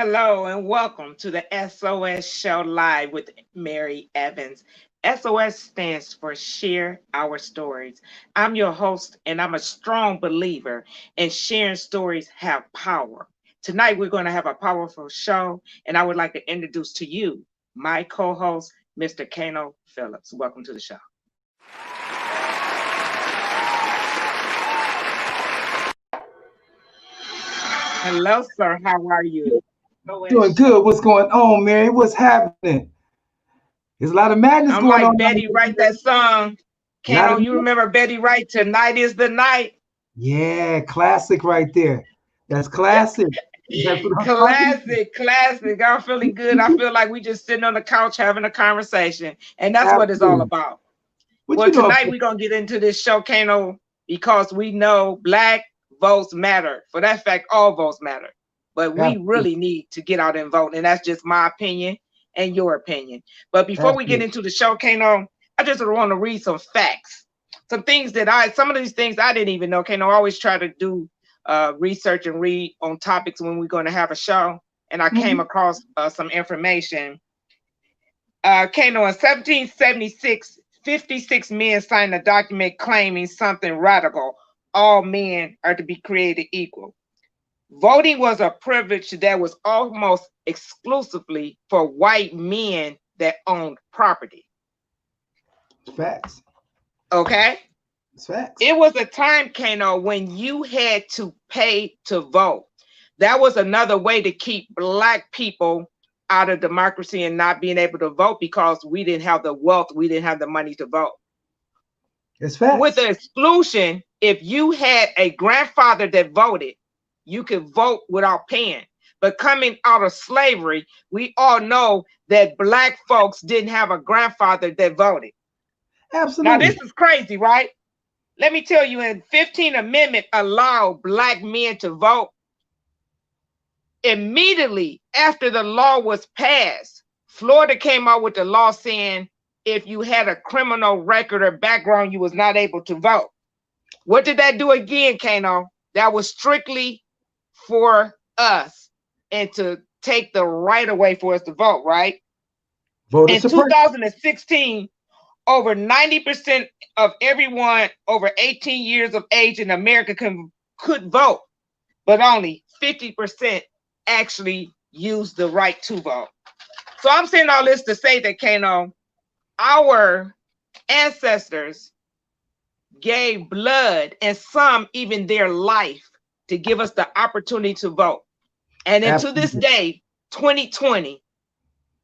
Hello and welcome to the SOS Show Live with Mary Evans. SOS stands for Share Our Stories. I'm your host, and I'm a strong believer in sharing stories have power. Tonight, we're going to have a powerful show, and I would like to introduce to you my co-host, Mr. Kaino Phillips. Welcome to the show. Hello, sir. How are you? Doing good. What's going on, Mary? What's happening? There's a lot of madness I'm going like on. Betty Wright, that song. Lot Kaino, of you remember Betty Wright? Tonight is the night. Yeah, classic right there. That's classic. That's what I'm talking Classic. I'm feeling good. I feel like we just sitting on the couch having a conversation. And that's about. what it's all Absolutely. about. What Well, you know? tonight we're going to get into this show, Kaino, because we know Black votes matter. For that fact, all votes matter. But we Absolutely. really need to get out and vote. And that's just my opinion and your opinion. But before we get Absolutely. into the show, Kaino, I just want to read some facts. Some of these things I didn't even know. Kaino, I always try to do research and read on topics when we're going to have a show. And I came Mhm. across some information. Kaino, in 1776, 56 men signed a document claiming something radical. All men are to be created equal. Voting was a privilege that was almost exclusively for white men that owned property. Facts. Okay? It's facts. It was a time, Kaino, when you had to pay to vote. That was another way to keep Black people out of democracy and not being able to vote because we didn't have the wealth, we didn't have the money to vote. It's With facts. the exclusion, if you had a grandfather that voted, you could vote without paying. But coming out of slavery, we all know that Black folks didn't have a grandfather that voted. Now, Absolutely. this is crazy, right? Let me tell you, in 15th Amendment allowed Black men to vote. Immediately after the law was passed, Florida came out with the law saying if you had a criminal record or background, you was not able to vote. What did that do again, Kaino? That was strictly for us and to take the right away for us to vote, right? Voter In suppression. 2016, over 90% of everyone over 18 years of age in America could vote, but only 50% actually used the right to vote. So I'm saying all this to say that, Kaino, our ancestors gave blood and some even their life to give us the opportunity to vote. And into this Absolutely. day, 2020,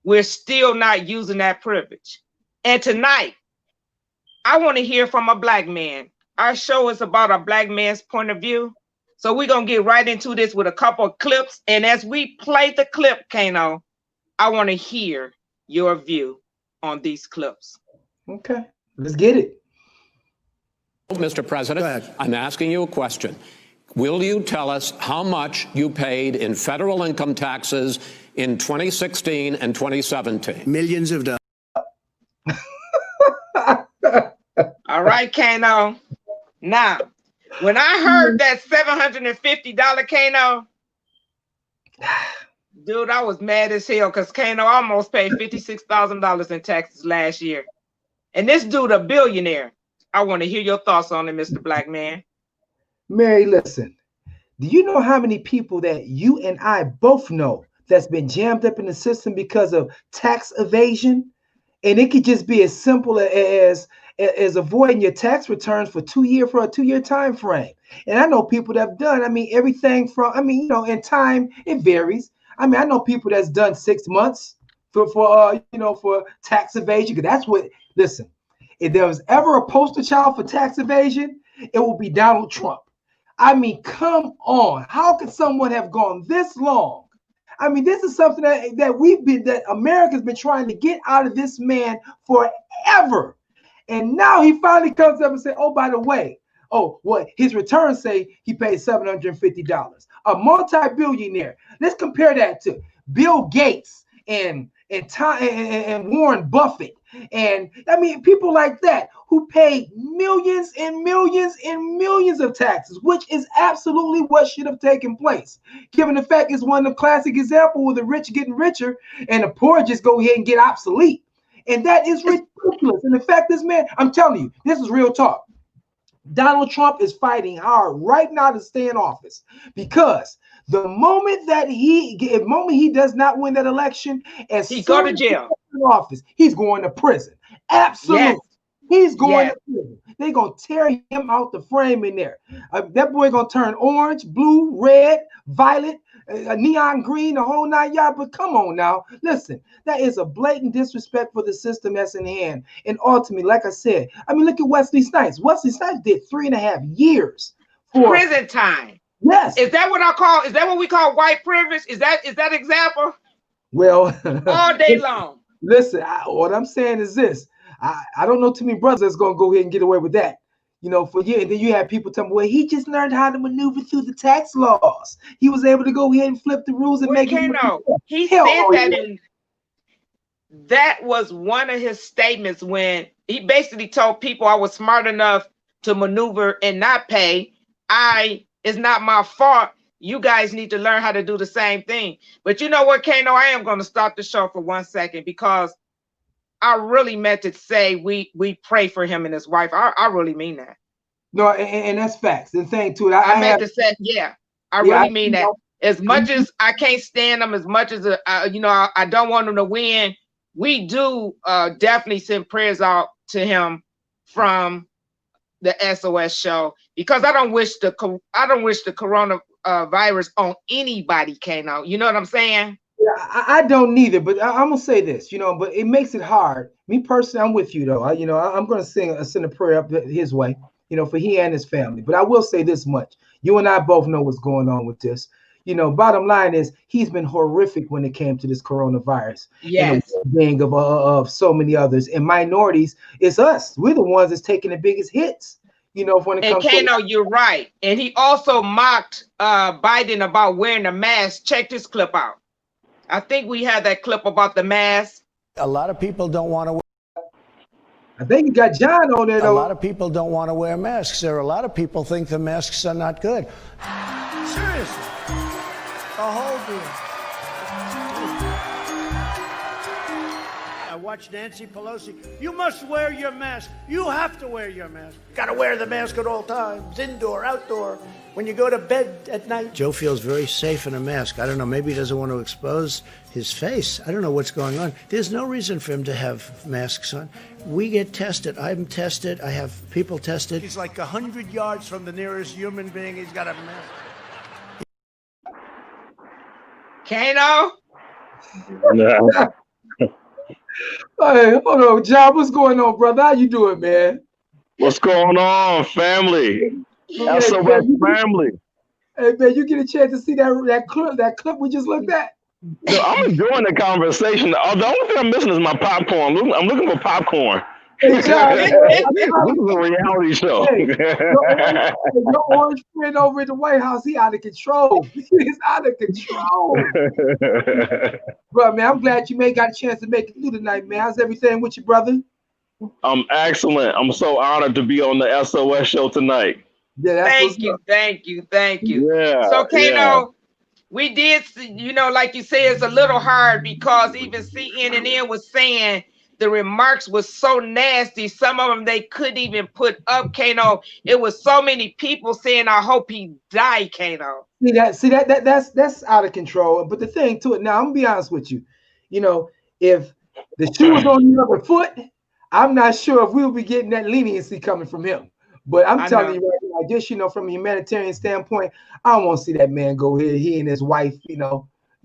we're still not using that privilege. And tonight, I want to hear from a Black man. Our show is about a Black man's point of view. So we're going to get right into this with a couple of clips. And as we play the clip, Kaino, I want to hear your view on these clips. Okay. Let's get it. Mr. President, I'm asking you a question. Will you tell us how much you paid in federal income taxes in 2016 and 2017? Millions of dollars. All right, Kaino. Now, when I heard that $750 Kaino, dude, I was mad as hell because Kaino almost paid $56,000 in taxes last year. And this dude a billionaire. I want to hear your thoughts on it, Mr. Black Man. Mary, listen. Do you know how many people that you and I both know that's been jammed up in the system because of tax evasion? And it could just be as simple as avoiding your tax returns for a 2-year time frame. And I know people that have done, everything from, in time, it varies. I know people that's done 6 months for tax evasion. Because that's what, listen, if there was ever a poster child for tax evasion, it will be Donald Trump. Come on. How could someone have gone this long? This is something that America's been trying to get out of this man forever. And now he finally comes up and say, oh, by the way, his returns say he paid $750. A multi-billionaire. Let's compare that to Bill Gates and and Warren Buffett. And I mean, people like that who paid millions and millions and millions of taxes, which is absolutely what should have taken place. Given the fact it's one of the classic examples where the rich getting richer and the poor just go ahead and get obsolete. And that is ridiculous. And the fact is, man, I'm telling you, this is real talk. Donald Trump is fighting hard right now to stay in office because the moment he does not win that election, as he go to jail. In office, he's going to prison. Absolutely. Yes. He's going to prison. They're going to tear him out the frame in there. That boy going to turn orange, blue, red, violet, neon green, the whole 9 yards. But come on now. Listen, that is a blatant disrespect for the system that's in hand. And ultimately, like I said, I mean, look at Wesley Snipes. Wesley Snipes did 3.5 years for prison time. Yes. Is that what we call white privilege? Is that example? Well, all day long. Listen, what I'm saying is this. I don't know too many brothers that's going to go ahead and get away with that. You know, and then you have people telling me, well, he just learned how to maneuver through the tax laws. He was able to go ahead and flip the rules and make it. He said that that was one of his statements when he basically told people I was smart enough to maneuver and not pay. It's not my fault. You guys need to learn how to do the same thing. But you know what, Kaino? I am going to stop the show for 1 second because I really meant to say we pray for him and his wife. I really mean that. No, and that's facts. The thing too, I meant to say, I really mean that. As much as I can't stand them, as much as I don't want them to win, we do definitely send prayers out to him from the SOS show because I don't wish the coronavirus on anybody, Kaino. You know what I'm saying? Yeah, I don't neither, but I'm gonna say this, but it makes it hard. Me personally, I'm with you though. I'm gonna send a prayer up his way, for he and his family. But I will say this much: you and I both know what's going on with this. Bottom line is he's been horrific when it came to this coronavirus. Yes. And the being of so many others and minorities. It's us. We're the ones that's taking the biggest hits. When it comes to you're right. And he also mocked Biden about wearing a mask. Check this clip out. I think we had that clip about the mask. A lot of people don't want to. I think you got John on there, though. A lot of people don't want to wear masks. There are a lot of people think the masks are not good. Seriously. The whole deal. I watched Nancy Pelosi. You must wear your mask. You have to wear your mask. Got to wear the mask at all times, indoor, outdoor. When you go to bed at night. Joe feels very safe in a mask. I don't know. Maybe he doesn't want to expose his face. I don't know what's going on. There's no reason for him to have masks on. We get tested. I'm tested. I have people tested. He's like 100 yards from the nearest human being. He's got a mask. Kaino? No. Hey, hold on, John. What's going on, brother? How you doing, man? What's going on, family? SOS family. Hey, man, you get a chance to see that clip we just looked at? No, I'm enjoying the conversation. The only thing I'm missing is my popcorn. I'm looking for popcorn. Hey, John, this is a reality show. Hey, your orange friend over at the White House, he out of control. He's out of control. Bro, man, I'm glad you got a chance to make it through tonight, man. How's everything with you, brother? I'm excellent. I'm so honored to be on the SOS show tonight. Yeah, thank you. Yeah. So, Kaino, we did, like you say, it's a little hard because even CNN was saying the remarks was so nasty. Some of them they couldn't even put up, Kaino. It was so many people saying, "I hope he died," Kaino. See that's out of control. But the thing to it now, I'm gonna be honest with you. If the shoe was on the other foot, I'm not sure if we'll be getting that leniency coming from him. But I'm telling you right now, just from a humanitarian standpoint, I don't want to see that man go ahead. He and his wife,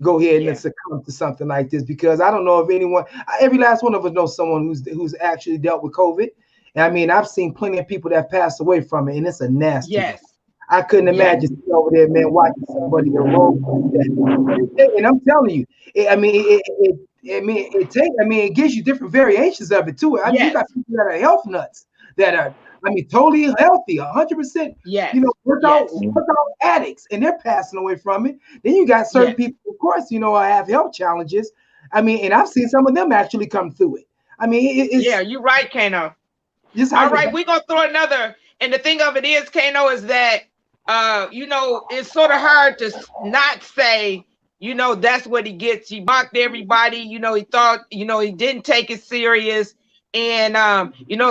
go ahead and succumb to something like this, because I don't know if anyone, every last one of us knows someone who's actually dealt with COVID. And I mean, I've seen plenty of people that passed away from it, and it's a nasty. Yes. I couldn't imagine sitting over there, man, watching somebody that roll like that. And I'm telling you, it gives you different variations of it too. I mean, you got people that are health nuts that are, totally healthy, 100%. Yes. Workout addicts, and they're passing away from it. Then you got certain people, of course, have health challenges. I mean, and I've seen some of them actually come through it. I mean, it's Yeah, you're right, Kaino. just All right, we're gonna throw another. And the thing of it is, Kaino, is that it's sort of hard to not say, that's what he gets. He mocked everybody. He thought, he didn't take it serious. And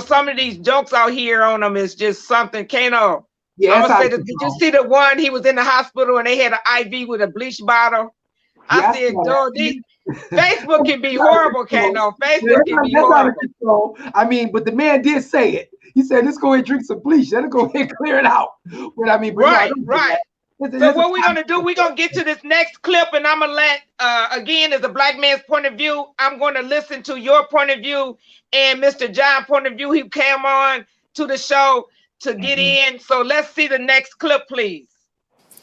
some of these jokes out here on him is just something. Kaino, yeah, I'm gonna say that. Did you see the one he was in the hospital and they had an IV with a bleach bottle? I said, dog, Facebook can be horrible, Kaino. Facebook can be horrible. I mean, but the man did say it. He said, let's go ahead and drink some bleach. Let's go ahead and clear it out. But I mean, right. So what we're gonna do, we're gonna get to this next clip, and I'm gonna let again, as a black man's point of view, I'm gonna listen to your point of view and Mr. John's point of view. He came on to the show to get in. So let's see the next clip, please.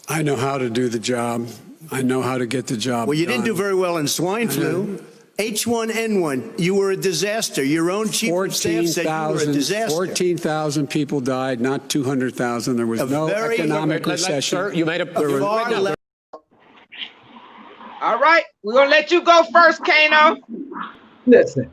I know how to do the job. I know how to get the job. Well, you didn't do very well in swine flu. H1N1, you were a disaster. Your own chief of staff said you were a disaster. 14,000 people died, not 200,000. There was no economic recession. Sir, you made a All right, we're gonna let you go first, Kaino. Listen,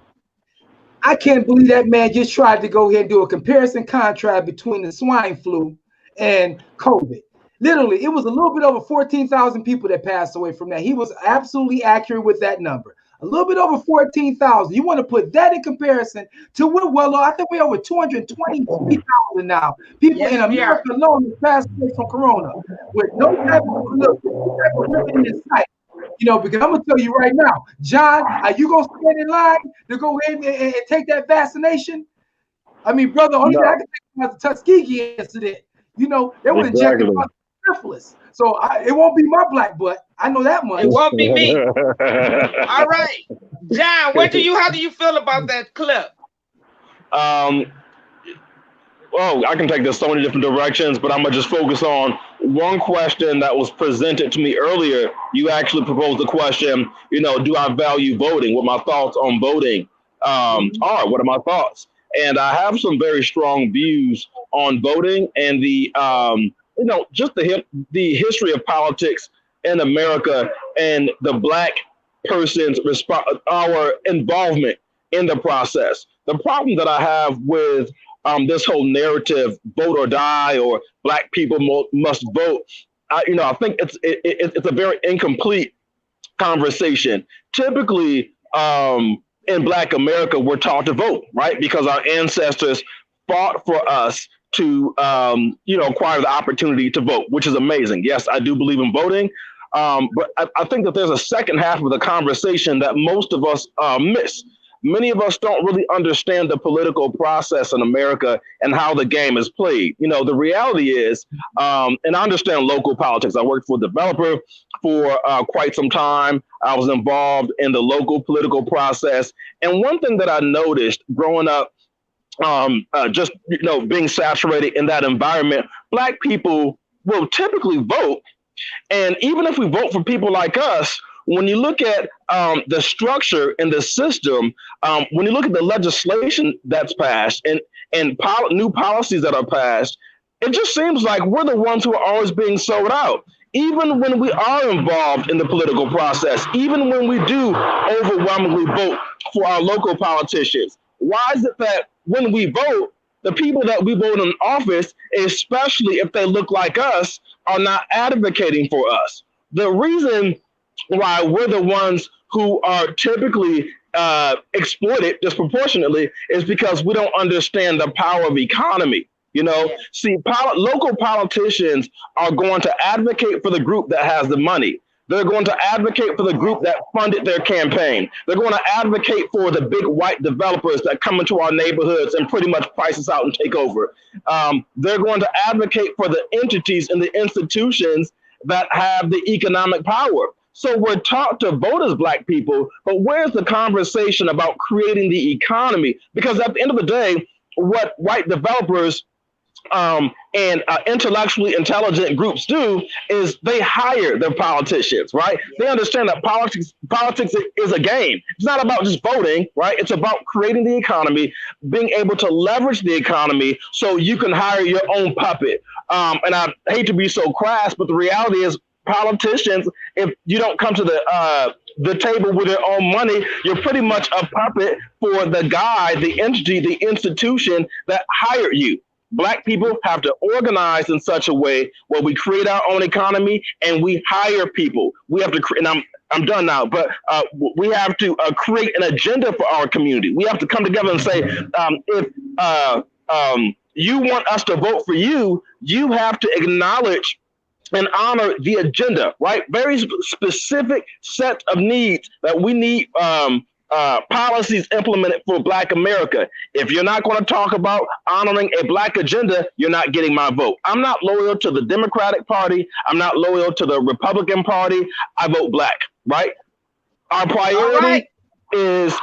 I can't believe that man just tried to go ahead and do a comparison contrast between the swine flu and COVID. Literally, it was a little bit over 14,000 people that passed away from that. He was absolutely accurate with that number. A little bit over 14,000. You want to put that in comparison to I think we're over 220,000 now. People in America alone have passed away from corona with no type of living in sight. Because I'm gonna tell you right now, John, are you gonna stand in line to go ahead and take that vaccination? I mean, brother, only thing I can think about the Tuskegee incident. They would inject syphilis. So it won't be my black butt. I know that much. It won't be me. All right, John, how do you feel about that clip? Well, I can take this so many different directions, but I'm gonna just focus on one question that was presented to me earlier. You actually proposed the question, do I value voting? What my thoughts on voting are? What are my thoughts? And I have some very strong views on voting and the just the history of politics in America and the black person's our involvement in the process. The problem that I have with this whole narrative, vote or die, or black people must vote, I think it's a very incomplete conversation. Typically, in Black America, we're taught to vote, right? Because our ancestors fought for us to, acquire the opportunity to vote, which is amazing. Yes, I do believe in voting. But I think that there's a second half of the conversation that most of us miss. Many of us don't really understand the political process in America and how the game is played. The reality is, and I understand local politics. I worked for a developer for quite some time. I was involved in the local political process. And one thing that I noticed growing up, being saturated in that environment, Black people will typically vote. And even if we vote for people like us, when you look at the structure and the system, when you look at the legislation that's passed and new policies that are passed, it just seems like we're the ones who are always being sold out. Even when we are involved in the political process, even when we do overwhelmingly vote for our local politicians, why is it that when we vote, the people that we vote in office, especially if they look like us, are not advocating for us? The reason why we're the ones who are typically exploited disproportionately is because we don't understand the power of economy. See, local politicians are going to advocate for the group that has the money. They're going to advocate for the group that funded their campaign. They're going to advocate for the big white developers that come into our neighborhoods and pretty much price us out and take over. They're going to advocate for the entities and the institutions that have the economic power. So we're taught to vote as Black people, but where's the conversation about creating the economy? Because at the end of the day, what white developers and intellectually intelligent groups do is they hire their politicians, right? They understand that politics is a game. It's not about just voting, right? It's about creating the economy, being able to leverage the economy so you can hire your own puppet. And I hate to be so crass, but the reality is politicians, if you don't come to the table with your own money, you're pretty much a puppet for the guy, the entity, the institution that hired you. Black people have to organize in such a way where we create our own economy and we hire people. We have to, and I'm done now, but we have to create an agenda for our community. We have to come together and say, if you want us to vote for you, you have to acknowledge and honor the agenda, right? Very specific set of needs that we need policies implemented for Black America. If you're not going to talk about honoring a Black agenda, you're not getting my vote. I'm not loyal to the Democratic Party. I'm not loyal to the Republican Party. I vote Black, right? Our priority is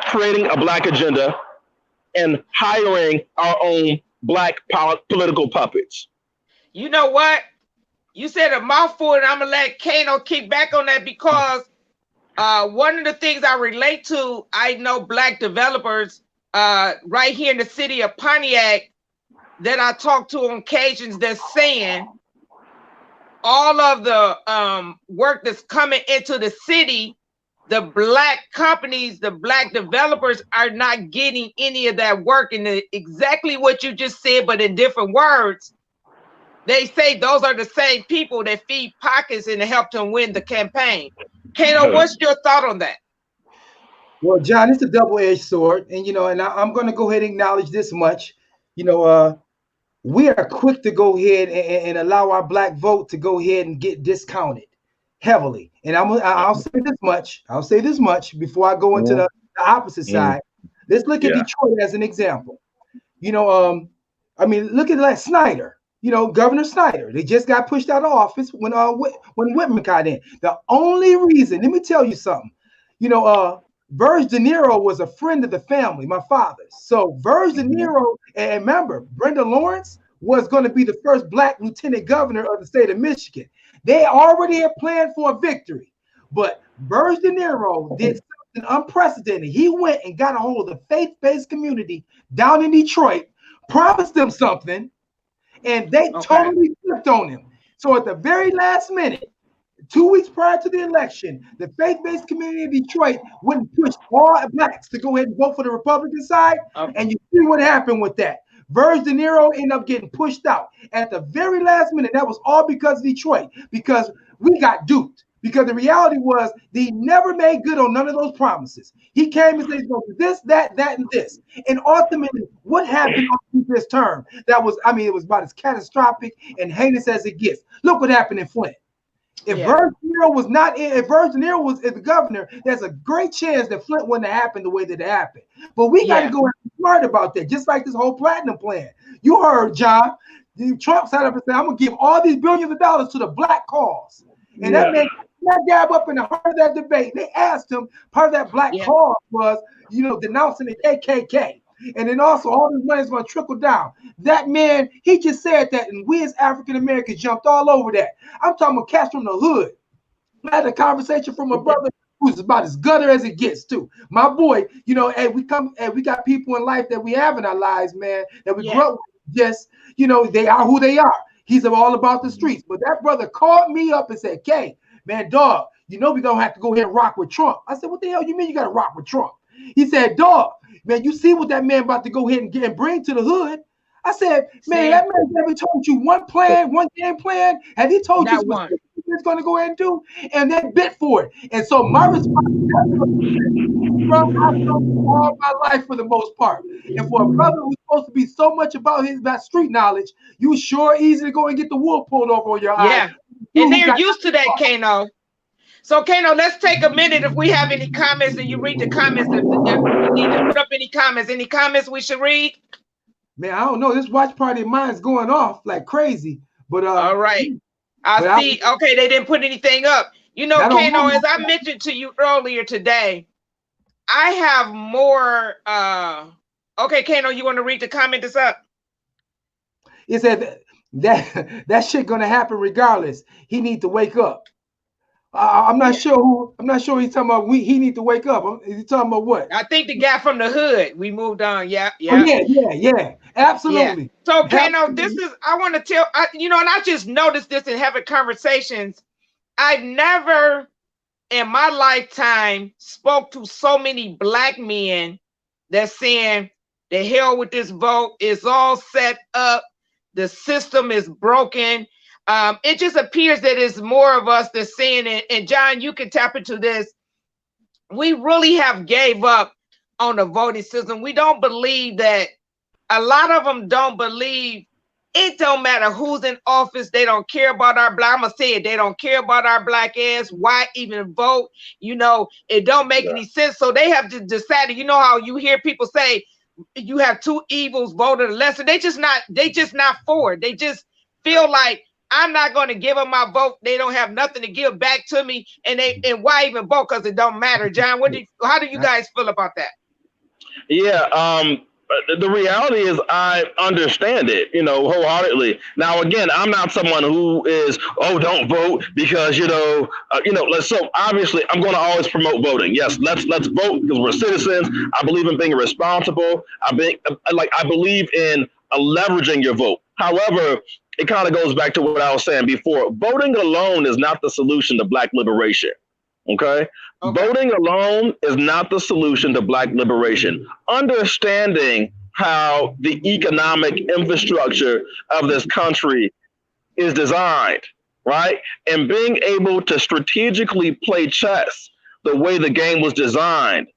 creating a Black agenda and hiring our own Black political puppets. You know what? You said a mouthful, and I'm going to let Kaino kick back on that because one of the things I relate to, I know Black developers right here in the city of Pontiac that I talk to on occasions that's saying all of the work that's coming into the city, the Black companies, the Black developers are not getting any of that work. And exactly what you just said, but in different words. They say those are the same people that feed pockets and help them win the campaign. Kaino, what's your thought on that? Well, John, it's a double-edged sword. And, and I'm going to go ahead and acknowledge this much. We are quick to go ahead and allow our Black vote to go ahead and get discounted heavily. And I'll say this much. I'll say this much before I go into the opposite side. Let's look at Detroit as an example. Look at like Snyder. Governor Snyder, they just got pushed out of office when Whitman got in. The only reason, let me tell you something, Verge De Niro was a friend of the family, my father's. So Verge De Niro, and remember, Brenda Lawrence was going to be the first Black lieutenant governor of the state of Michigan. They already had planned for a victory, but Verge De Niro did something unprecedented. He went and got a hold of the faith-based community down in Detroit, promised them something, and they totally flipped on him. So at the very last minute, 2 weeks prior to the election, the faith-based community of Detroit went and pushed all Blacks to go ahead and vote for the Republican side. And you see what happened with that. Verge De Niro ended up getting pushed out at the very last minute. That was all because of Detroit, because we got duped. Because the reality was he never made good on none of those promises. He came and said he's going to do this, that, and this. And ultimately, what happened on this term? It was about as catastrophic and heinous as it gets. Look what happened in Flint. If Verge De Niro was not in, if Verge De Niro was the governor, there's a great chance that Flint wouldn't have happened the way that it happened. But we got to go and be smart about that, just like this whole platinum plan. You heard, John, Trump sat up and said, I'm going to give all these billions of dollars to the Black cause. And that man dab up in the heart of that debate. They asked him, part of that Black cause was, denouncing the KKK. And then also all this money is going to trickle down. That man, he just said that, and we as African Americans jumped all over that. I'm talking about cats from the hood. I had a conversation from a brother who's about as gutter as it gets too. My boy, hey, we got people in life that we have in our lives, man, that we grew up with. Yes, they are who they are. He's all about the streets. But that brother called me up and said, Kay, man, dog, we're going to have to go ahead and rock with Trump. I said, what the hell you mean you got to rock with Trump? He said, dog, man, you see what that man about to go ahead and bring to the hood? I said, man, that man never told you one game plan. Have he told you what he's going to go ahead and do? And then bid for it. And so my response is, I've known all my life for the most part. And for a brother who's supposed to be so much about that street knowledge, you sure easy to go and get the wool pulled over on your eyes. And they're used to that, Kaino. So, Kaino, let's take a minute. If we have any comments, and you read the comments, if we need to put up any comments we should read? Man, I don't know. This watch party of mine is going off like crazy. But all right. I see. Okay, they didn't put anything up. Kaino, as I mentioned to you earlier today, I have more. Okay, Kaino, you want to read the comment that's up? It said that shit gonna happen regardless. He need to wake up. I'm not sure who. I'm not sure he's talking about. He need to wake up. Is he talking about what? I think the guy from the hood. We moved on. Yeah, Oh yeah, yeah. yeah. Absolutely. So, Kaino, this Absolutely. is. I want to tell. And I just noticed this in having conversations. I've never, in my lifetime, spoke to so many black men that's saying, "The hell with this vote. It's all set up. The system is broken." It just appears that it's more of us that's saying it. And John, you can tap into this. We really have gave up on the voting system. We don't believe that. A lot of them don't believe it don't matter who's in office. They don't care about our black. I'm gonna say it. They don't care about our black ass. Why even vote? It don't make any sense. So they have just decided. You know how you hear people say you have two evils, vote or the lesser. They just not for it. They just feel like I'm not going to give them my vote. They don't have nothing to give back to me, and why even vote? Because it don't matter. John, how do you guys feel about that? Yeah, the reality is I understand it, wholeheartedly. Now, again, I'm not someone who is, don't vote because, so obviously I'm going to always promote voting. Yes, let's vote because we're citizens. I believe in being responsible. I believe in leveraging your vote. However, it kind of goes back to what I was saying before. Voting alone is not the solution to Black liberation. Okay? Voting alone is not the solution to Black liberation. Understanding how the economic infrastructure of this country is designed, right? And being able to strategically play chess the way the game was designed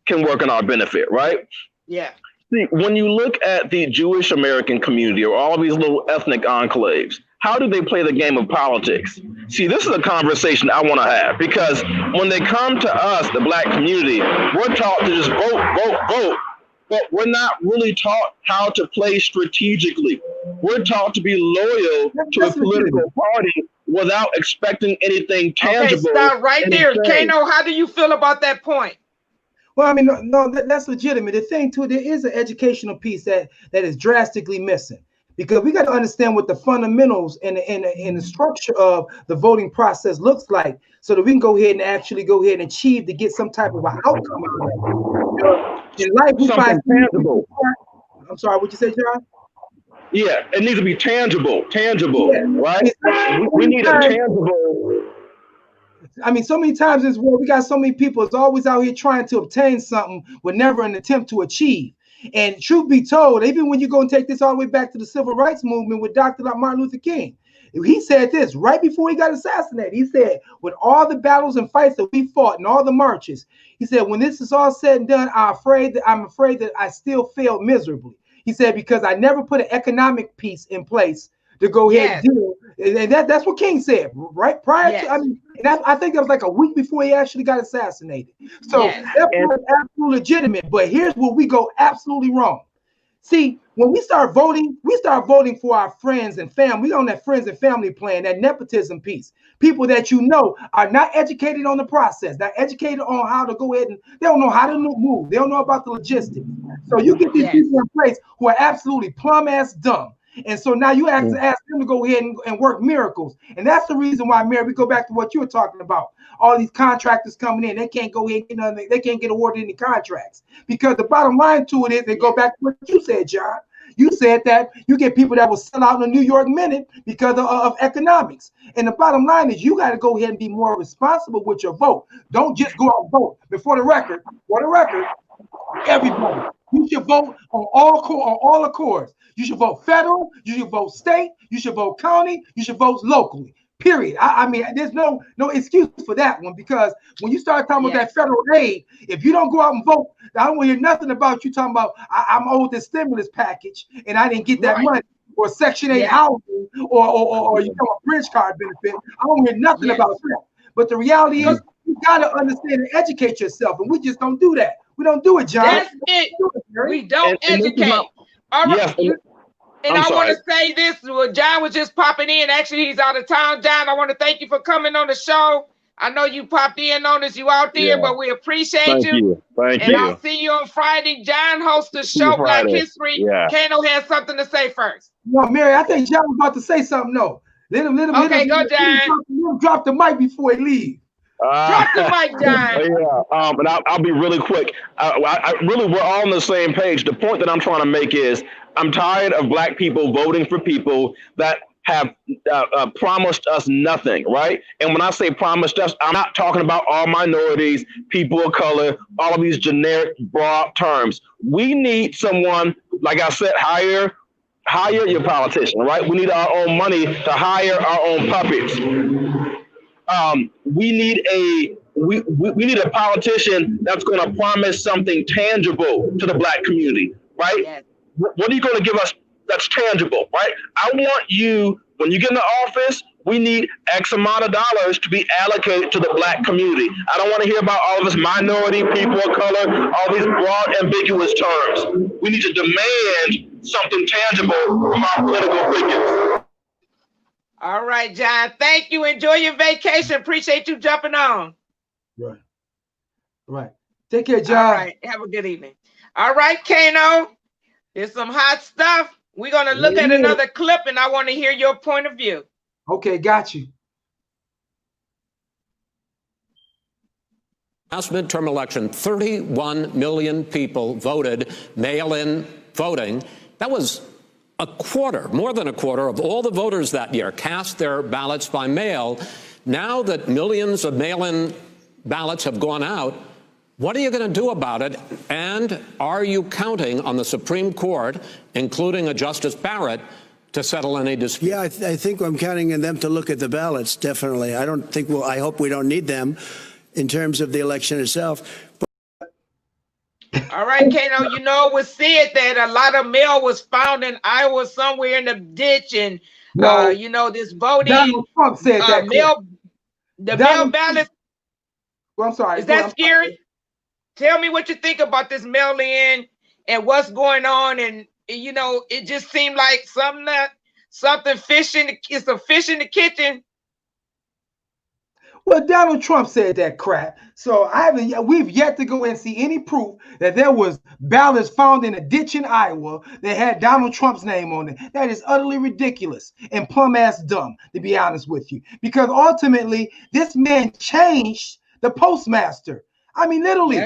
can work in our benefit, right? Yeah. See, when you look at the Jewish American community or all of these little ethnic enclaves, how do they play the game of politics? See, this is a conversation I want to have because when they come to us, the Black community, we're taught to just vote, but we're not really taught how to play strategically. We're taught to be loyal to a political party without expecting anything tangible. Okay, stop right there. Kaino, how do you feel about that point? Well, I mean, no, that's legitimate. The thing too, there is an educational piece that is drastically missing because we got to understand what the fundamentals and the structure of the voting process looks like, so that we can go ahead and actually achieve to get some type of an outcome. In life, we find tangible. I'm sorry, what you say, John? Yeah, it needs to be tangible, right? We need a tangible. I mean, so many times in this world, we got so many people is always out here trying to obtain something with never an attempt to achieve. And truth be told, even when you go and take this all the way back to the civil rights movement with Dr. Martin Luther King, he said this right before he got assassinated. He said, with all the battles and fights that we fought and all the marches, he said, when this is all said and done, I'm afraid that I still failed miserably. He said, because I never put an economic piece in place to go ahead and deal. And that's what King said, right? Prior to, I mean, I think that was like a week before he actually got assassinated. So that was absolutely legitimate. But here's where we go absolutely wrong. See, when we start voting for our friends and family. We on that friends and family plan, that nepotism piece. People that are not educated on the process, not educated on how to go ahead and they don't know how to move. They don't know about the logistics. So you get these people in place who are absolutely plumb ass dumb. And so now you have to ask them to go ahead and work miracles. And that's the reason why, Mary, we go back to what you were talking about. All these contractors coming in, they can't go ahead and get nothing, they can't get awarded any contracts. Because the bottom line to it is, they go back to what you said, John. You said that you get people that will sell out in the New York Minute because of economics. And the bottom line is you got to go ahead and be more responsible with your vote. Don't just go out and vote. For the record, everybody, you should vote on all accords. You should vote federal, you should vote state, you should vote county, you should vote locally. Period. I mean, there's no excuse for that one, because when you start talking about that federal aid, if you don't go out and vote, I don't want to hear nothing about you talking about I'm owed this stimulus package and I didn't get that money, or Section 8 housing, or you know, a bridge card benefit. I don't hear nothing about that. But the reality is, you gotta understand and educate yourself, and we just don't do that. We don't do it, John. That's it. We don't educate. All right. And I want to say this, John was just popping in. Actually, he's out of town. John, I want to thank you for coming on the show. I know you popped in on us, you out there, but we appreciate you. Thank you. I'll see you on Friday. John hosts the show, Black History. Kaino has something to say first. No, Mary, I think John was about to say something, though. Okay, go, John. Drop the mic before he leave. Drop the mic, John. Yeah, but I'll be really quick. Really, we're all on the same page. The point that I'm trying to make is I'm tired of black people voting for people that have promised us nothing, right? And when I say promised us, I'm not talking about all minorities, people of color, all of these generic broad terms. We need someone, like I said, hire your politician, right? We need our own money to hire our own puppets. We need a politician that's going to promise something tangible to the black community, right? Yes. What are you going to give us that's tangible, right? I want you, when you get into office, we need X amount of dollars to be allocated to the black community. I don't want to hear about all of this minority, people of color, all these broad, ambiguous terms. We need to demand something tangible from our political figures. All right, John. Thank you. Enjoy your vacation. Appreciate you jumping on. Right. Take care, John. All right. Have a good evening. All right, Kaino. Here's some hot stuff. We're going to look at another clip, and I want to hear your point of view. Okay, got you. Last midterm election, 31 million people voted mail-in voting. That was a quarter, more than a quarter of all the voters that year cast their ballots by mail. Now that millions of mail-in ballots have gone out, what are you going to do about it? And are you counting on the Supreme Court, including a Justice Barrett, to settle any dispute? Yeah, I think I'm counting on them to look at the ballots, definitely. I hope we don't need them in terms of the election itself. All right, Kaino, you know, it was said that a lot of mail was found in Iowa somewhere in the ditch, and you know, this voting Donald Trump said that mail ballots. Well, I'm sorry. Is that scary? Tell me what you think about this mail-in and what's going on. And you know, it just seemed like something fish in it's a fish in the kitchen. Well, Donald Trump said that crap. So we've yet to go and see any proof that there was ballots found in a ditch in Iowa that had Donald Trump's name on it. That is utterly ridiculous and plumb ass dumb, to be honest with you. Because ultimately, this man changed the postmaster. I mean, literally,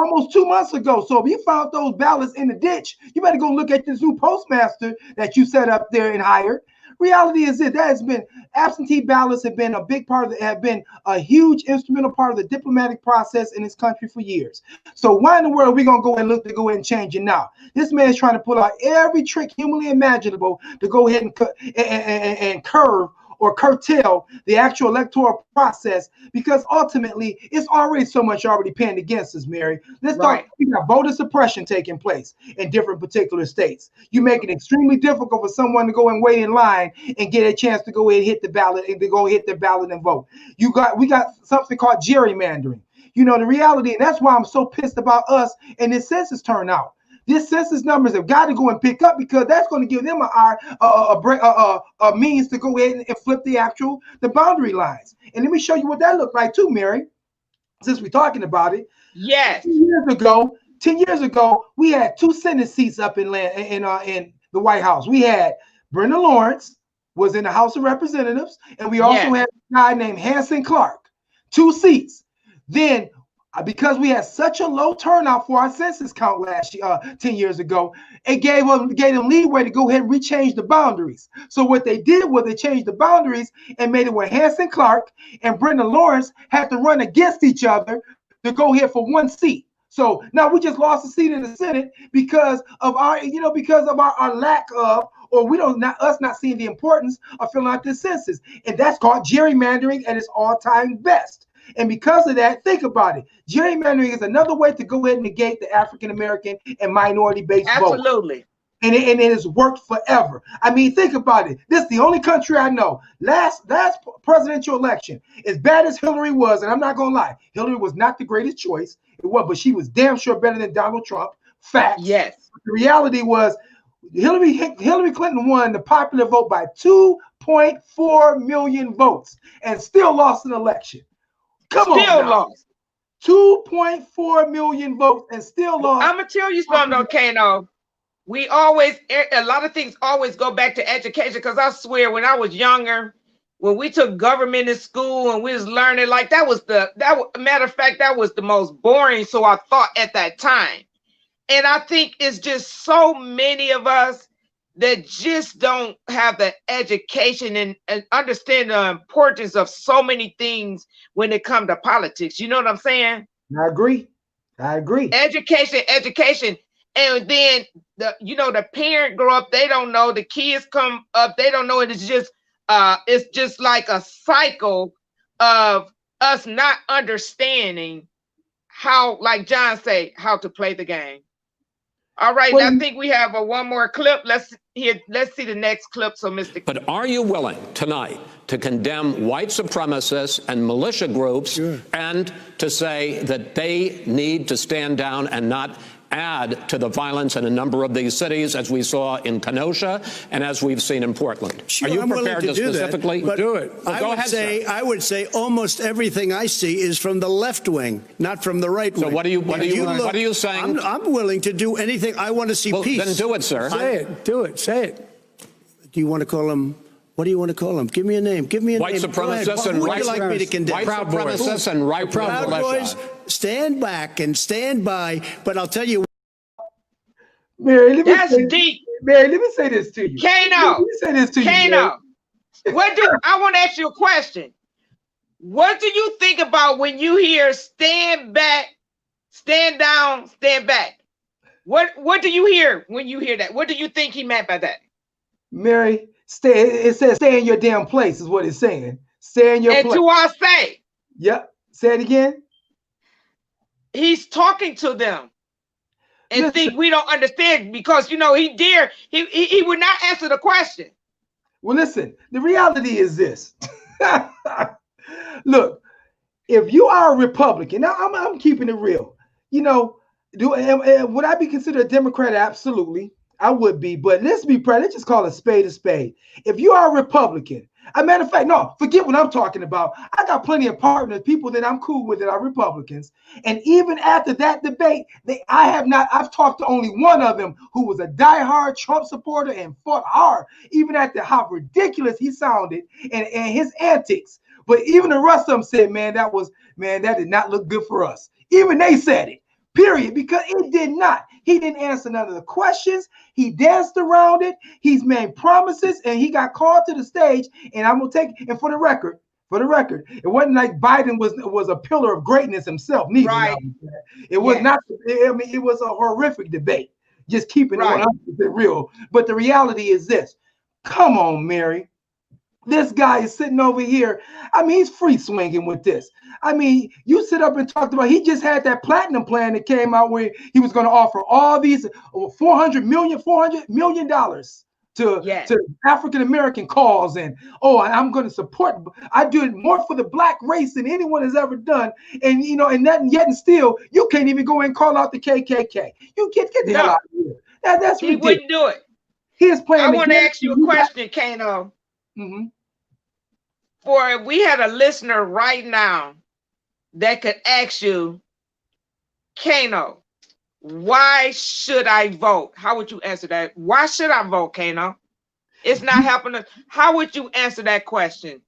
almost 2 months ago. So if you found those ballots in the ditch, you better go look at this new postmaster that you set up there and hired. Reality is that has been absentee ballots have been a big part of have been a huge instrumental part of the diplomatic process in this country for years. So why in the world are we gonna go ahead and change it now? This man is trying to pull out every trick humanly imaginable to go ahead and curve or curtail the actual electoral process, because ultimately it's already so much already penned against us, Mary. Let's talk. We got voter suppression taking place in different particular states. You make it extremely difficult for someone to go and wait in line and get a chance to go ahead and hit the ballot and to go hit the ballot and vote. We got something called gerrymandering. You know, the reality, and that's why I'm so pissed about us and this census turnout. This census numbers have got to go and pick up, because that's going to give them a means to go ahead and flip the boundary lines. And let me show you what that looked like too, Mary, since we're talking about it. Yes. 10 years ago, we had 2 Senate seats up in the White House. We had Brenda Lawrence was in the House of Representatives, and we also had a guy named Hanson Clark, 2 seats. Then, because we had such a low turnout for our census count last year, 10 years ago, it gave them leeway to go ahead and rechange the boundaries. So what they did was they changed the boundaries and made it where Hanson Clark and Brenda Lawrence had to run against each other to go ahead for 1 seat. So now we just lost a seat in the Senate because of our lack of, or us not seeing the importance of filling out this census. And that's called gerrymandering at its all-time best. And because of that, think about it. Gerrymandering is another way to go ahead and negate the African-American and minority-based vote. Absolutely. And it has worked forever. I mean, think about it. This is the only country I know. Last presidential election, as bad as Hillary was, and I'm not going to lie, Hillary was not the greatest choice. It was, but she was damn sure better than Donald Trump. Facts. Yes. The reality was Hillary Clinton won the popular vote by 2.4 million votes and still lost an election. Come on. Still lost. 2.4 million votes and still lost. I'm going to tell you something, though, Kaino. A lot of things always go back to education, because I swear when I was younger when we took government in school and we was learning, like matter of fact, that was the most boring. So I thought at that time. And I think it's just so many of us that just don't have the education and understand the importance of so many things when it comes to politics. You know what I'm saying? I agree. Education. And then the parent grow up, they don't know, the kids come up, they don't know, and it's just like a cycle of us not understanding how, like John say, how to play the game. All right, I think we have one more clip. Let's see the next clip. So, Mr. But are you willing tonight to condemn white supremacists and militia groups and to say that they need to stand down and not add to the violence in a number of these cities, as we saw in Kenosha and as we've seen in Portland? Sure, are you I'm prepared to specifically do it? I would say almost everything I see is from the left wing, not from the right wing. So what are you saying? I'm willing to do anything. I want to see peace. Then do it, sir. Say it. Do it. Say it. Do you want to call them? What do you want to call them? Give me a name. Give me a white name. Supremacists and white supremacists and right Proud Boys. Stand back and stand by. But I'll tell you, Mary, that's deep. Mary, let me say this to you. Kaino, let me say this to you. Kaino, I want to ask you a question. What do you think about when you hear "stand back, stand down, stand back"? What do you hear when you hear that? What do you think he meant by that? Mary, it says stay in your damn place is what it's saying. Stay in your place. And to our say. Yep. Say it again. He's talking to them and think we don't understand because, he would not answer the question. Well, listen, the reality is this. Look, if you are a Republican, now I'm keeping it real. Would I be considered a Democrat? Absolutely. I would be, but let's just call a spade a spade. If you are a Republican, a matter of fact, no, forget what I'm talking about. I got plenty of partners, people that I'm cool with that are Republicans. And even after that debate, I've talked to only one of them who was a diehard Trump supporter and fought hard, even after how ridiculous he sounded and his antics. But even the rest of them said, that did not look good for us. Even they said it. Period, because it did not. He didn't answer none of the questions. He danced around it. He's made promises, and he got called to the stage. And I'm gonna take. And for the record, it wasn't like Biden was a pillar of greatness himself. Neither. Right. It was not. It was a horrific debate. Just keeping it 100% real. But the reality is this. Come on, Mary. This guy is sitting over here. He's free swinging with this. You sit up and talked about, he just had that platinum plan that came out where he was going to offer all these $400 million to African-American cause. And I'm going to support, I do it more for the black race than anyone has ever done. And, and nothing yet and still, you can't even go and call out the KKK. You get the hell out of here. That's ridiculous. He wouldn't do it. His plan. I want to ask you a question, Kaino. Mm-hmm. For if we had a listener right now that could ask you, Kaino, why should I vote? How would you answer that? Why should I vote, Kaino? It's not helping us. How would you answer that question?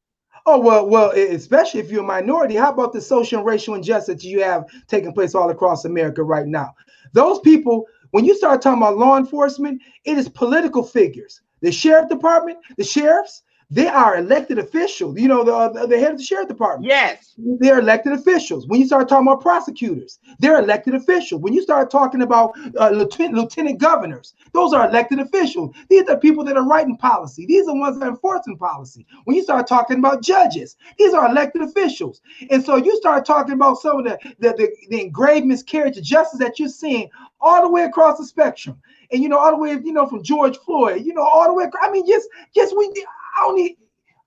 Oh, well, especially if you're a minority, how about the social and racial injustice you have taking place all across America right now? Those people, when you start talking about law enforcement, it is political figures. The sheriff department, the sheriffs, they are elected officials. The head of the sheriff department. Yes. They're elected officials. When you start talking about prosecutors, they're elected officials. When you start talking about lieutenant governors, those are elected officials. These are people that are writing policy. These are ones that are enforcing policy. When you start talking about judges, these are elected officials. And so you start talking about some of the engraved miscarriage of justice that you're seeing all the way across the spectrum. And, all the way, from George Floyd, all the way.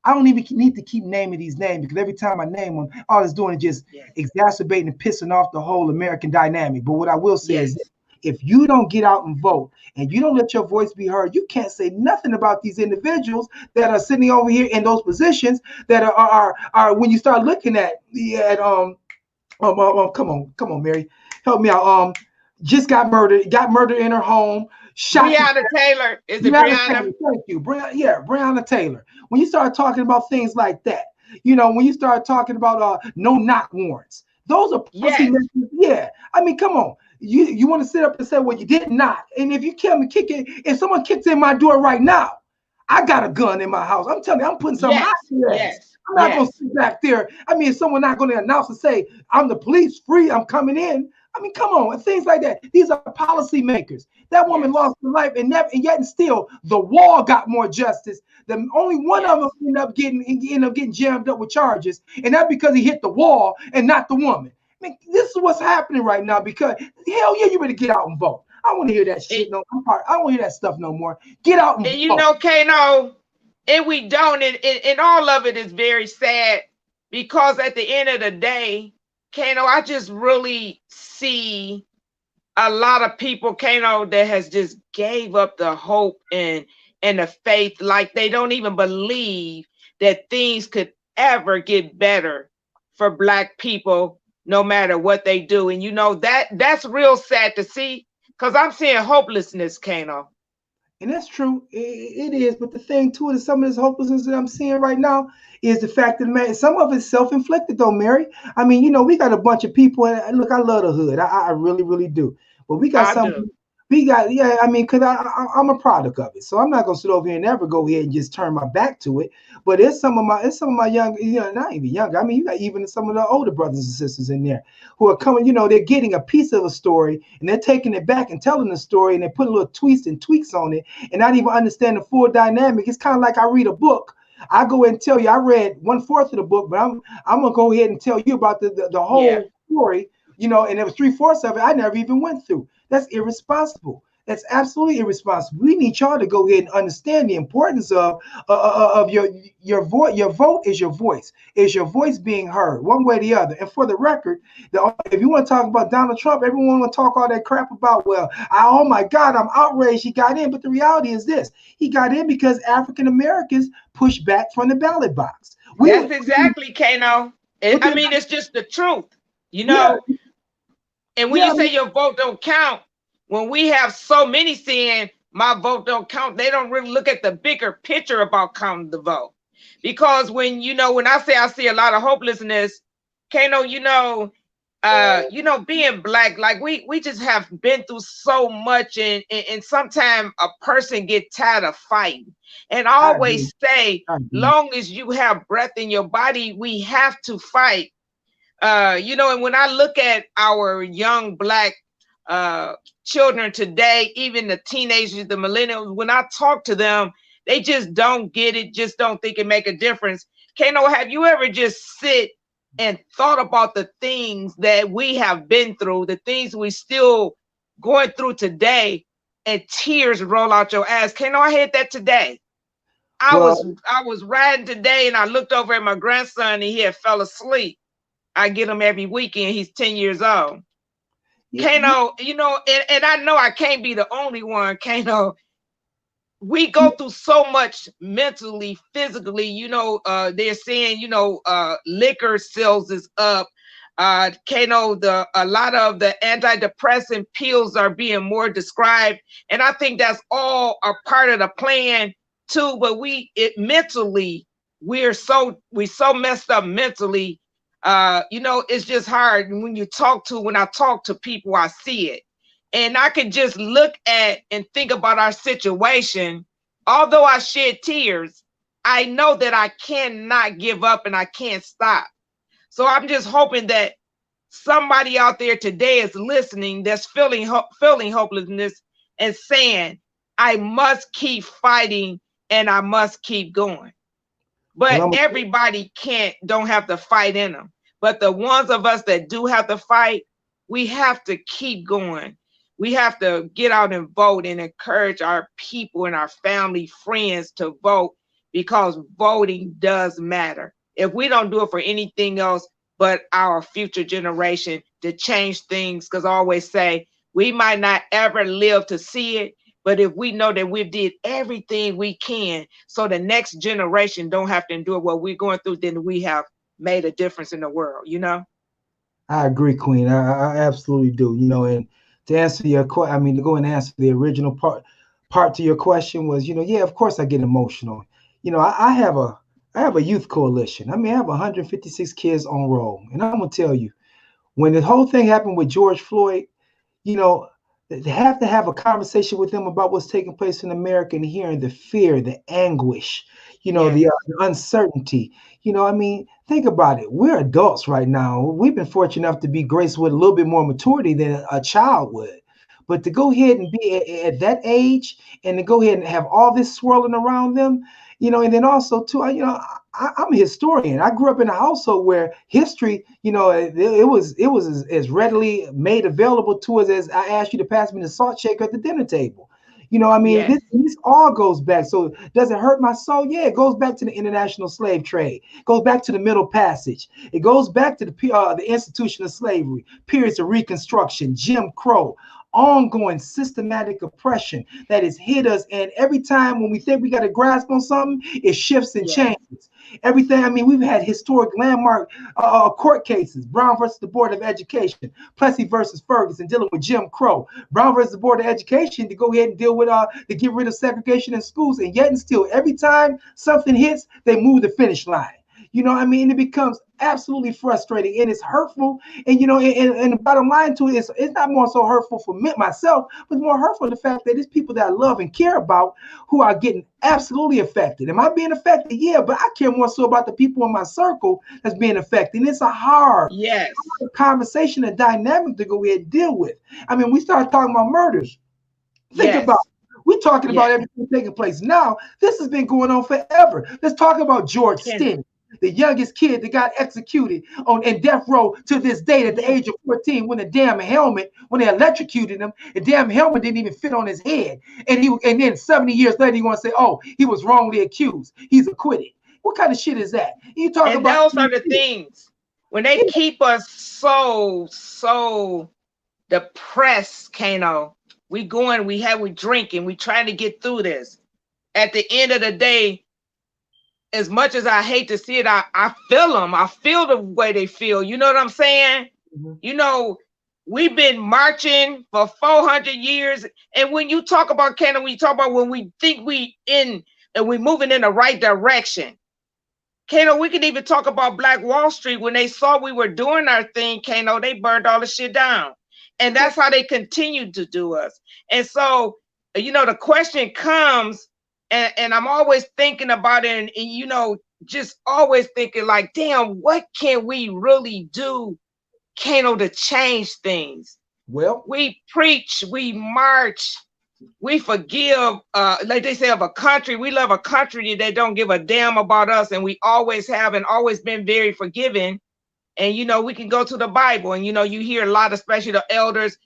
I don't even need to keep naming these names because every time I name them, all it's doing is just exacerbating and pissing off the whole American dynamic. But what I will say is, if you don't get out and vote and you don't let your voice be heard, you can't say nothing about these individuals that are sitting over here in those positions that are when you start looking at come on, Mary, help me out. Just got murdered in her home. shot Breonna Taylor. Is it Breonna Breonna? Taylor. Thank you. Breonna Taylor. When you start talking about things like that, when you start talking about no knock warrants, those are policy Yes. measures. Yeah. I mean, come on. You want to sit up and say, well, you did not. And if you kill me, kick it, if someone kicks in my door right now, I got a gun in my house. I'm telling you, I'm putting something hot Yes. in your ass. Yes. I'm not going to Yes. sit back there. I mean, if someone not going to announce and say, I'm the police, free, I'm coming in. I mean, come on, and things like that. These are policymakers. That woman Yes. lost her life, and yet and still, the wall got more justice. The only one of them ended up getting jammed up with charges, and that's because he hit the wall and not the woman. I mean, this is what's happening right now. Because hell yeah, you better get out and vote. I don't want to hear that shit no. I don't want to hear that stuff no more. Get out and vote. Kaino, and we don't, and all of it is very sad because at the end of the day, Kaino, I just really see a lot of people, Kaino, that has just gave up the hope and the faith, like they don't even believe that things could ever get better for Black people, no matter what they do. And that's real sad to see, because I'm seeing hopelessness, Kaino. And that's true. It is. But the thing too is some of this hopelessness that I'm seeing right now is the fact that, man, some of it's self-inflicted though, Mary. I mean, we got a bunch of people, and look, I love the hood. I really, really do. But we got I some. do. Yeah, I mean, because I'm a product of it. So I'm not gonna sit over here and ever go ahead and just turn my back to it. But it's some of my young, not even younger. I mean, you got even some of the older brothers and sisters in there who are coming, they're getting a piece of a story and they're taking it back and telling the story, and they're putting little twists and tweaks on it and not even understand the full dynamic. It's kind of like I read a book. I go ahead and tell you I read 1/4 of the book, but I'm gonna go ahead and tell you about the whole story, and it was 3/4 of it I never even went through. That's irresponsible. That's absolutely irresponsible. We need y'all to go ahead and understand the importance of your vote. Your vote is your voice. Is your voice being heard one way or the other? And for the record, if you want to talk about Donald Trump, everyone want to talk all that crap about, well, oh my God, I'm outraged he got in. But the reality is this: he got in because African Americans pushed back from the ballot box. That's exactly, Kaino. I mean, it's just the truth, Yeah. And when you say your vote don't count, when we have so many saying my vote don't count, they don't really look at the bigger picture about counting the vote. Because when I say I see a lot of hopelessness, Kaino, being Black, like we just have been through so much, and sometimes a person get tired of fighting. And I always say, long as you have breath in your body, we have to fight. And when I look at our young Black children today, even the teenagers, the millennials, when I talk to them, they just don't get it, just don't think it make a difference. Kaino, have you ever just sit and thought about the things that we have been through, the things we still going through today, and tears roll out your ass? Kaino, I had that today. I was riding today, and I looked over at my grandson, and he had fell asleep. I get him every weekend. He's 10 years old. Kaino, and I know I can't be the only one, Kaino. We go through so much mentally, physically, they're saying, liquor sales is up. Kaino, a lot of the antidepressant pills are being more described. And I think that's all a part of the plan too. But mentally, we're so messed up mentally. It's just hard. And when I talk to people, I see it. And I can just look at and think about our situation. Although I shed tears, I know that I cannot give up and I can't stop. So I'm just hoping that somebody out there today is listening that's feeling hopelessness and saying, I must keep fighting and I must keep going. But everybody don't have to fight in them. But the ones of us that do have to fight, we have to keep going. We have to get out and vote and encourage our people and our family, friends to vote, because voting does matter. If we don't do it for anything else but our future generation to change things, because I always say we might not ever live to see it, but if we know that we've did everything we can so the next generation don't have to endure what we're going through, then we have made a difference in the world, I agree, Queen. I absolutely do. And To answer your question, I mean, to go and answer the original part to your question was, yeah, of course I get emotional. I have a youth coalition. I mean, I have 156 kids on roll, and I'm gonna tell you, when the whole thing happened with George Floyd, you know, they have to have a conversation with them about what's taking place in America and hearing the fear, the anguish, Yes. the uncertainty. I mean, think about it. We're adults right now. We've been fortunate enough to be graced with a little bit more maturity than a child would. But to go ahead and be at that age and to go ahead and have all this swirling around them, and then also too, I'm a historian. I grew up in a household where history, it was as readily made available to us as I asked you to pass me the salt shaker at the dinner table. I mean, Yes. this all goes back. So does it hurt my soul? Yeah, it goes back to the international slave trade. It goes back to the Middle Passage. It goes back to the institution of slavery, periods of Reconstruction, Jim Crow, ongoing systematic oppression that has hit us. And every time when we think we got a grasp on something, it shifts and Yes. changes. Everything. I mean, we've had historic landmark court cases: Brown versus the Board of Education, Plessy versus Ferguson, dealing with Jim Crow, Brown versus the Board of Education to go ahead and deal with to get rid of segregation in schools, and yet and still, every time something hits, they move the finish line. What I mean? It becomes absolutely frustrating and it's hurtful. And the bottom line to it is, it's not more so hurtful for me, myself, but more hurtful the fact that it's people that I love and care about who are getting absolutely affected. Am I being affected? Yeah, but I care more so about the people in my circle that's being affected. And it's a hard Yes. conversation and dynamic to go ahead and deal with. I mean, we start talking about murders. Think Yes. about it. We're talking about Yes. everything taking place now. This has been going on forever. Let's talk about George Can Stinney, the youngest kid that got executed in death row to this day at the age of 14 when when they electrocuted him, the damn helmet didn't even fit on his head. And then 70 years later, you want to say, oh, he was wrongly accused. He's acquitted. What kind of shit is that? You talk and about those are the things when they keep us so depressed, Kaino. We drinking, we trying to get through this. At the end of the day, as much as I hate to see it, I feel them. I feel the way they feel. You know what I'm saying? Mhm. We've been marching for 400 years. And when you talk about Kaino, we talk about when we think and we're moving in the right direction. Kaino, we can even talk about Black Wall Street. When they saw we were doing our thing, Kaino, they burned all the shit down. And that's how they continued to do us. And so, the question comes, and I'm always thinking about it, and just always thinking like, damn, what can we really do, Kaino, to change things? Well, we preach, we march, we forgive, like they say, of a country. We love a country that don't give a damn about us, and we always have and always been very forgiving. And we can go to the Bible, and you hear a lot, especially the elders,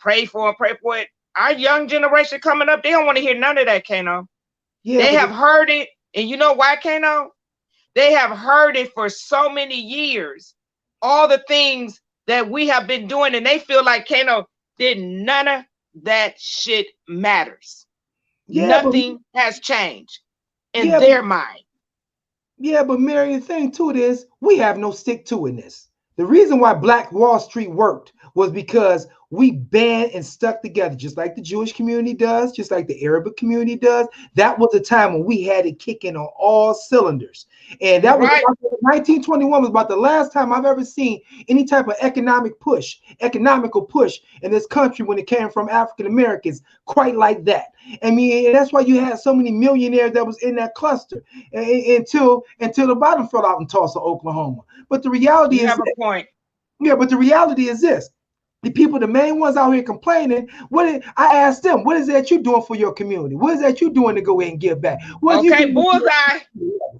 pray for it. Our young generation coming up, they don't want to hear none of that, Kaino. yeah, They have heard it, and you know why, Kaino? They have heard it for so many years. All the things that we have been doing, and they feel like, Kaino, did none of that shit matters. yeah, but Nothing has changed in yeah, but their mind. Yeah, but Mary, the thing to it is, we have no stick to itness. The reason why Black Wall Street worked was because we band and stuck together, just like the Jewish community does, just like the Arabic community does. That was the time when we had it kicking on all cylinders. And that was Right. 1921 was about the last time I've ever seen any type of economical push in this country when it came from African Americans quite like that. I mean, and that's why you had so many millionaires that was in that cluster until the bottom fell out in Tulsa, Oklahoma. But the reality You is, have a point. yeah, but the reality is this. The main ones out here complaining, I asked them, what is that you doing for your community? What is that you doing to go in and give back? What are you Okay, doing? bullseye.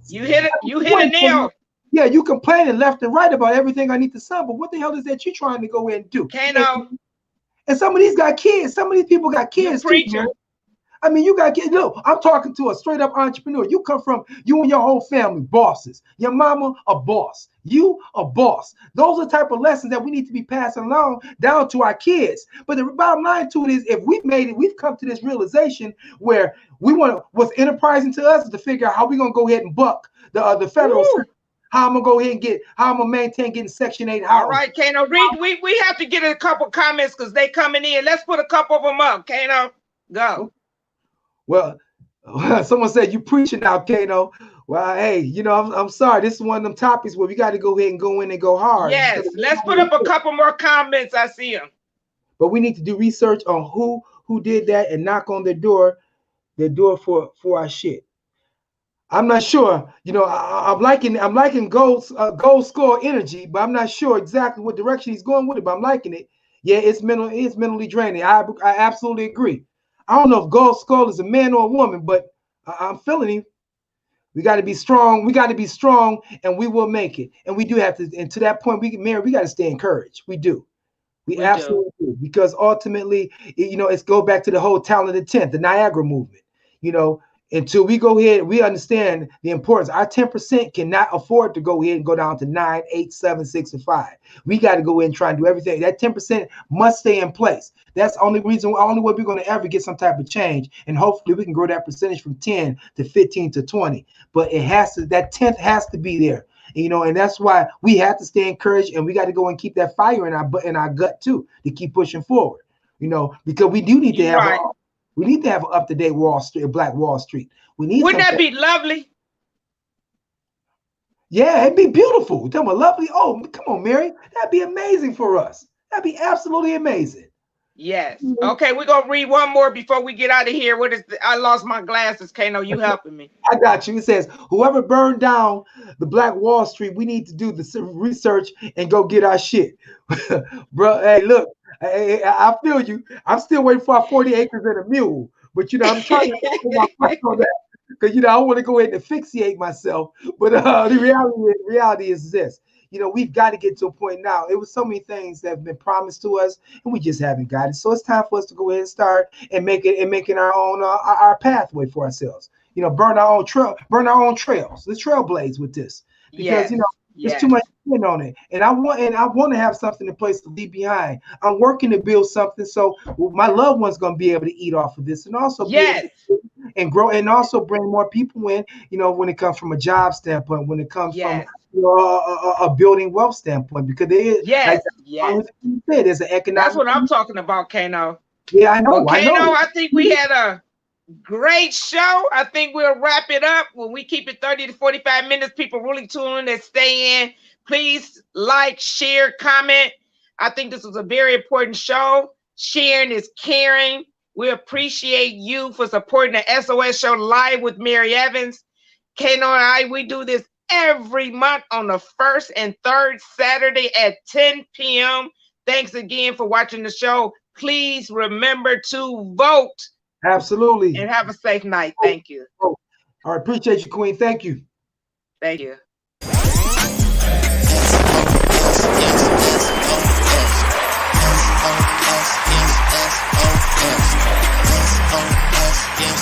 You hit it. You hit a nail. Yeah, you complaining left and right about everything I need to sell, but what the hell is that you trying to go in and do? Kaino, And some of these got kids. Some of these people got you kids too, preaching. man. I mean, you got to get, look, I'm talking to a straight up entrepreneur. You and your whole family, bosses. Your mama, a boss. You, a boss. Those are the type of lessons that we need to be passing along down to our kids. But the bottom line to it is, if we've come to this realization where what's enterprising to us is to figure out how we're going to go ahead and buck the federal system. how I'm gonna go ahead and how I'm gonna maintain getting Section 8 housing. All right, Kaino, we have to get a couple comments because they coming in. Let's put a couple of them up. Kaino, go. Well, someone said you preaching now, Kaino. Well, hey, I'm sorry. This is one of them topics where we got to go ahead and go in and go hard. Yes, let's put up a couple more comments. I see them. But we need to do research on who did that and knock on their door for our shit. I'm not sure. I'm liking gold score energy, but I'm not sure exactly what direction he's going with it. But I'm liking it. Yeah, it's mentally draining. I absolutely agree. I don't know if Gold Skull is a man or a woman, but I'm feeling him. We got to be strong. We got to be strong, and we will make it. And we do have to. And to that point, we got to stay encouraged. We do. We absolutely do. Because ultimately, it's go back to the whole talented 10th, the Niagara movement. Until we go ahead, we understand the importance. Our 10% cannot afford to go ahead and go down to 9, 8, 7, 6, and 5. We got to go in and try and do everything. That 10% must stay in place. That's the only way we're going to ever get some type of change. And hopefully we can grow that percentage from 10 to 15 to 20. But that 10th has to be there. And that's why we have to stay encouraged, and we got to go and keep that fire in our gut too, to keep pushing forward. Because we do need to have we need to have an up-to-date Wall Street, Black Wall Street. Wouldn't that be lovely? Yeah, it'd be beautiful. You're talking about lovely. Oh, come on, Mary. That'd be amazing for us. That'd be absolutely amazing. Yes. Okay, we're gonna read one more before we get out of here. I lost my glasses, Kaino. You helping me? I got you. It says, whoever burned down the Black Wall Street, we need to do the research and go get our shit. Bro, hey, look, I feel you. I'm still waiting for our 40 acres and a mule. But I'm trying to put my foot on that. Because I want to go ahead and asphyxiate myself. But the reality is this. We've got to get to a point now. It was so many things that have been promised to us, and we just haven't got it. So it's time for us to go ahead and start and making our own our pathway for ourselves. Burn our own trails. Let's trailblaze with this, because there's too much on it. And I want to have something in place to leave behind. I'm working to build something so my loved one's going to be able to eat off of this, and also and grow, and also bring more people in. When it comes from a job standpoint, when it comes from a building wealth standpoint, because there is there's an economic. That's what I'm talking about, Kaino. Yeah, I know. Well, Kaino, I think we had a great show. I think we'll wrap it up when we keep it 30 to 45 minutes. People really tune in and stay in. Please like, share, comment. I think this was a very important show. Sharing is caring. We appreciate you for supporting the SOS show live with Mary Evans. Kaino and I, we do this every month on the first and third Saturday at 10 p.m. Thanks again for watching the show. Please remember to vote. Absolutely. And have a safe night. Thank you. All right. Appreciate you, Queen. Thank you. Thank you. Yeah.